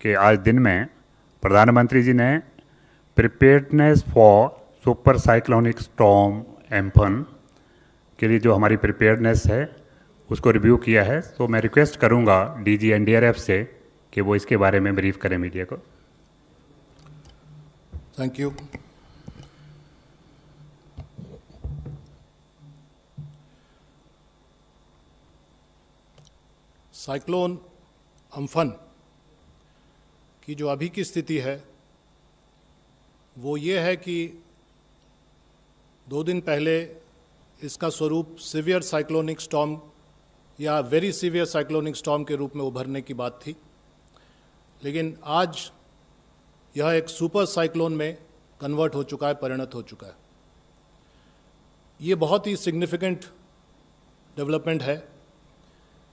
कि आज दिन में प्रधानमंत्री जी ने preparedness for super cyclonic storm Amphan के लिए जो हमारी प्रिपेयर्डनेस है उसको रिव्यू किया है। तो मैं रिक्वेस्ट करूंगा डीजी एनडीआरएफ से कि वो इसके बारे में ब्रीफ करें मीडिया को। Thank you. साइक्लोन अम्फन की जो अभी की स्थिति है वो ये है कि 2 दिन पहले इसका स्वरूप सीवियर साइक्लोनिक स्टॉर्म या वेरी सीवियर साइक्लोनिक स्टॉर्म के रूप में उभरने की बात थी, लेकिन आज यह एक सुपर साइक्लोन में कन्वर्ट हो चुका है, परिणत हो चुका है। ये बहुत ही सिग्निफिकेंट डेवलपमेंट है।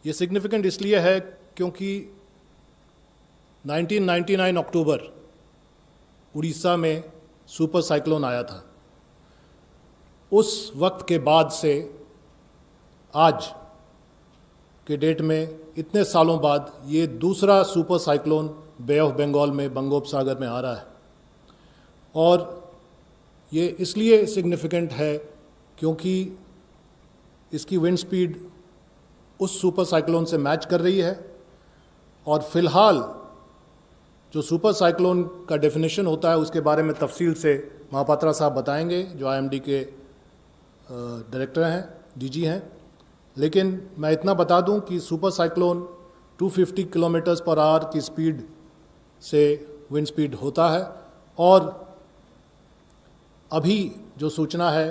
ये सिग्निफिकेंट इसलिए है क्योंकि 1999 अक्टूबर उड़ीसा में सुपर साइक्लोन आया था। उस वक्त के बाद से आज के डेट में इतने सालों बाद ये दूसरा super cyclone Bay of Bengal में, बंगोपसागर में आ रहा है। और ये इसलिए सिग्निफिकेंट है क्योंकि इसकी विंड स्पीड उस सुपर साइक्लोन से मैच कर रही है। और फिलहाल जो सुपर साइक्लोन का डेफिनेशन होता है उसके बारे में तफसील से महापात्रा साहब बताएंगे, जो आईएमडी के डायरेक्टर हैं, डीजी हैं। लेकिन मैं इतना बता दूं कि super cyclone 250 kilometres per hour की स्पीड से विंड स्पीड होता है। और अभी जो सूचना है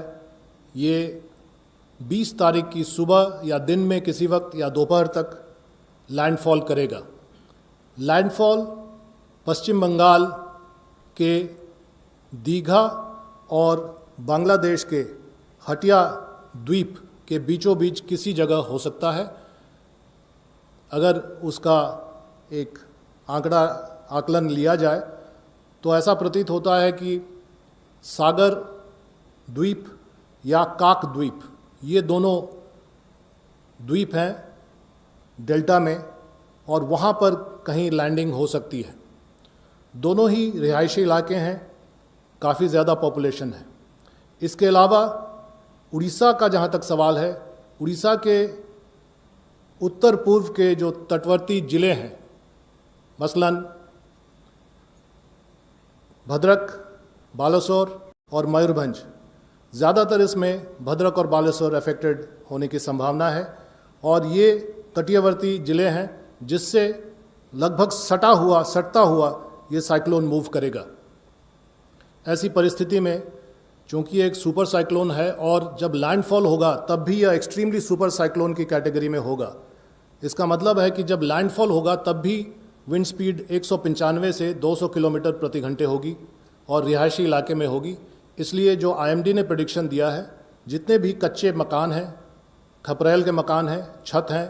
ये 20 तारीख की सुबह या दिन में किसी वक्त या दोपहर तक लैंडफॉल करेगा। लैंडफॉल पश्चिम बंगाल के दीघा और बांग्लादेश के हटिया द्वीप के बीचों बीच किसी जगह हो सकता है। अगर उसका एक आकलन लिया जाए तो ऐसा प्रतीत होता है कि सागर द्वीप या काक द्वीप, ये दोनों द्वीप हैं डेल्टा में, और वहाँ पर कहीं लैंडिंग हो सकती है। दोनों ही रिहायशी इलाके हैं, काफ़ी ज़्यादा पॉपुलेशन है। इसके अलावा उड़ीसा का जहाँ तक सवाल है, उड़ीसा के उत्तर पूर्व के जो तटवर्ती ज़िले हैं, मसलन भद्रक, बालासोर और मयूरभंज, ज़्यादातर इसमें भद्रक और बालेश्वर अफेक्टेड होने की संभावना है। और ये तटीयवर्ती ज़िले हैं जिससे लगभग सटता हुआ ये साइक्लोन मूव करेगा। ऐसी परिस्थिति में चूँकि एक सुपर साइक्लोन है और जब लैंडफॉल होगा तब भी यह एक्सट्रीमली सुपर साइक्लोन की कैटेगरी में होगा। इसका मतलब है कि जब लैंडफॉल होगा तब भी विंड स्पीड 195 से 200 किलोमीटर प्रति घंटे होगी और रिहायशी इलाके में होगी। इसलिए जो आईएमडी ने प्रेडिक्शन दिया है, जितने भी कच्चे मकान हैं, खपरेल के मकान हैं, छत हैं,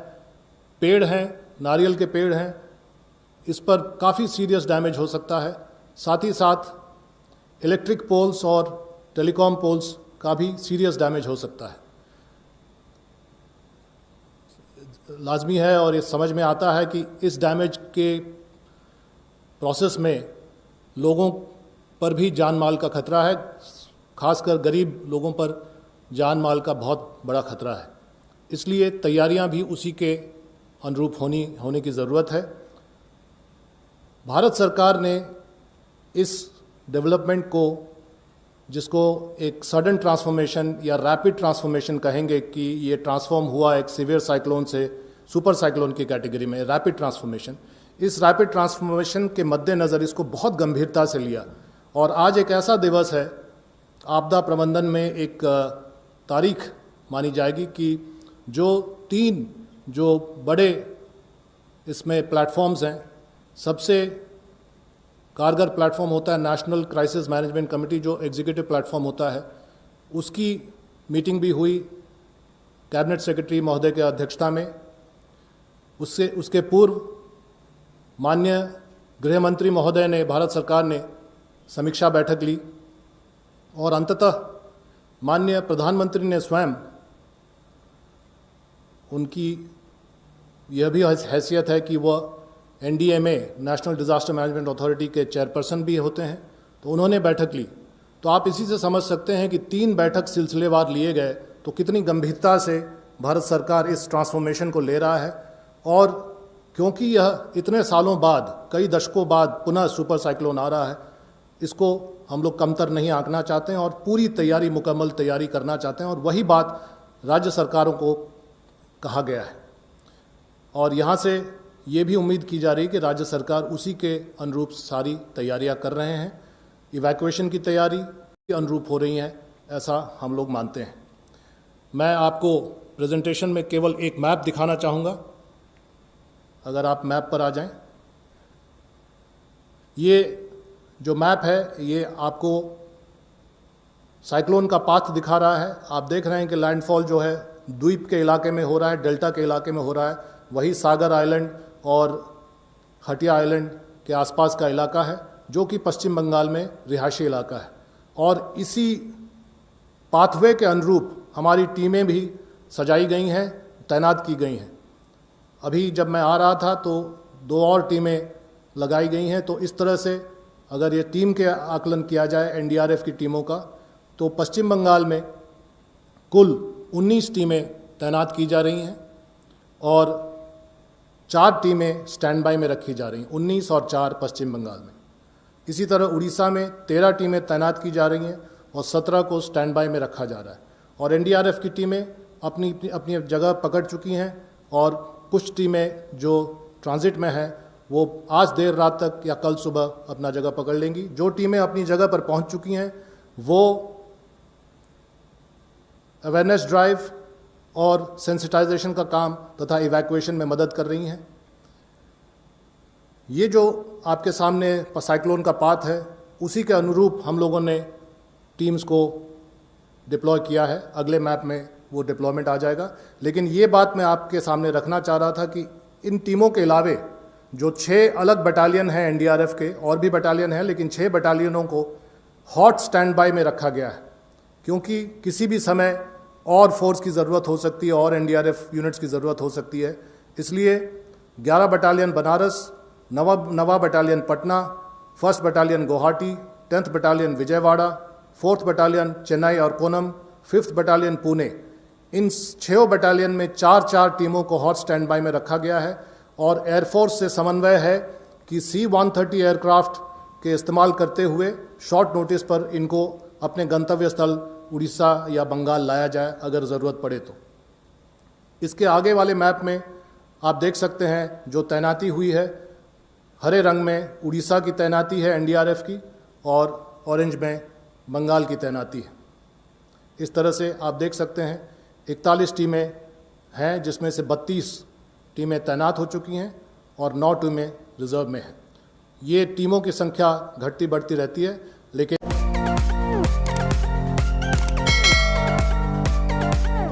पेड़ हैं, नारियल के पेड़ हैं, इस पर काफ़ी सीरियस डैमेज हो सकता है। साथ ही साथ इलेक्ट्रिक पोल्स और टेलीकॉम पोल्स का भी सीरियस डैमेज हो सकता है। लाजमी है और ये समझ में आता है कि इस डैमेज के प्रोसेस में लोगों पर भी जान माल का खतरा है, खासकर गरीब लोगों पर जान माल का बहुत बड़ा खतरा है। इसलिए तैयारियां भी उसी के अनुरूप होने की ज़रूरत है। भारत सरकार ने इस डेवलपमेंट को, जिसको एक सडन ट्रांसफॉर्मेशन या रैपिड ट्रांसफॉर्मेशन कहेंगे, कि ये ट्रांसफॉर्म हुआ एक सीवियर साइक्लोन से सुपर साइक्लोन की कैटेगरी में, रैपिड ट्रांसफॉर्मेशन, इस रैपिड ट्रांसफॉर्मेशन के मद्देनज़र इसको बहुत गंभीरता से लिया। और आज एक ऐसा दिवस है, आपदा प्रबंधन में एक तारीख मानी जाएगी कि जो 3 जो बड़े इसमें प्लेटफॉर्म्स हैं, सबसे कारगर प्लेटफॉर्म होता है नेशनल क्राइसिस मैनेजमेंट कमेटी, जो एग्जीक्यूटिव प्लेटफॉर्म होता है, उसकी मीटिंग भी हुई कैबिनेट सेक्रेटरी महोदय के अध्यक्षता में। उसके पूर्व माननीय गृह मंत्री महोदय ने, भारत सरकार ने समीक्षा बैठक ली और अंततः माननीय प्रधानमंत्री ने स्वयं, उनकी यह भी हैसियत है कि वह NDMA national disaster management authority के चेयरपर्सन भी होते हैं, तो उन्होंने बैठक ली। तो आप इसी से समझ सकते हैं कि 3 बैठक सिलसिलेवार लिए गए, तो कितनी गंभीरता से भारत सरकार इस ट्रांसफॉर्मेशन को ले रहा है। और क्योंकि यह इतने सालों बाद, कई दशकों बाद पुनः सुपर साइक्लोन आ रहा है, इसको हम लोग कमतर नहीं आंकना चाहते हैं और पूरी तैयारी, मुकम्मल तैयारी करना चाहते हैं। और वही बात राज्य सरकारों को कहा गया है और यहाँ से ये भी उम्मीद की जा रही है कि राज्य सरकार उसी के अनुरूप सारी तैयारियां कर रहे हैं। इवैक्यूएशन की तैयारी के अनुरूप हो रही हैं, ऐसा हम लोग मानते हैं। मैं आपको प्रेजेंटेशन में केवल एक मैप दिखाना चाहूँगा, अगर आप मैप पर आ जाएं। ये जो मैप है ये आपको साइक्लोन का पाथ दिखा रहा है। आप देख रहे हैं कि लैंडफॉल जो है द्वीप के इलाके में हो रहा है, डेल्टा के इलाके में हो रहा है। वही सागर आइलैंड और हटिया आइलैंड के आसपास का इलाका है, जो कि पश्चिम बंगाल में रिहायशी इलाका है। और इसी पाथवे के अनुरूप हमारी टीमें भी सजाई गई हैं, तैनात की गई हैं। अभी जब मैं आ रहा था तो 2 और टीमें लगाई गई हैं। तो इस तरह से अगर ये टीम के आकलन किया जाए एनडीआरएफ की टीमों का, तो पश्चिम बंगाल में कुल 19 टीमें तैनात की जा रही हैं और 4 टीमें स्टैंड बाय में रखी जा रही हैं, 19 और 4 पश्चिम बंगाल में। इसी तरह उड़ीसा में 13 टीमें तैनात की जा रही हैं और 17 को स्टैंड बाय में रखा जा रहा है। और एनडीआरएफ की टीमें अपनी अपनी जगह पकड़ चुकी हैं और कुछ टीमें जो ट्रांजिट में हैं वो आज देर रात तक या कल सुबह अपना जगह पकड़ लेंगी। जो टीमें अपनी जगह पर पहुंच चुकी हैं वो अवेयरनेस ड्राइव और सेंसिटाइजेशन का काम तथा इवैक्यूएशन में मदद कर रही हैं। ये जो आपके सामने साइक्लोन का पाथ है, उसी के अनुरूप हम लोगों ने टीम्स को डिप्लॉय किया है। अगले मैप में वो डिप्लॉयमेंट आ जाएगा। लेकिन ये बात मैं आपके सामने रखना चाह रहा था कि इन टीमों के अलावे जो 6 अलग बटालियन हैं एनडीआरएफ के, और भी बटालियन हैं, लेकिन 6 बटालियनों को हॉट स्टैंड बाय में रखा गया है, क्योंकि किसी भी समय और फोर्स की ज़रूरत हो सकती है और एनडीआरएफ यूनिट्स की ज़रूरत हो सकती है। इसलिए 11 बटालियन बनारस, 9वां battalion Patna, 1st battalion Guwahati, 10th battalion Vijayawada, 4th battalion Chennai और कोनम, 5th बटालियन पुणे, इन 6 बटालियन में 4-4 टीमों को हॉट स्टैंड बाय में रखा गया है। और एयरफोर्स से समन्वय है कि C-130 एयरक्राफ्ट के इस्तेमाल करते हुए शॉर्ट नोटिस पर इनको अपने गंतव्य स्थल उड़ीसा या बंगाल लाया जाए अगर ज़रूरत पड़े तो। इसके आगे वाले मैप में आप देख सकते हैं जो तैनाती हुई है, हरे रंग में उड़ीसा की तैनाती है एनडीआरएफ की और ऑरेंज में बंगाल की तैनाती है। इस तरह से आप देख सकते हैं 41 टीमें हैं, जिसमें से 32 टीमें तैनात हो चुकी हैं और 9 टीमें रिजर्व में हैं। ये टीमों की संख्या घटती बढ़ती रहती है।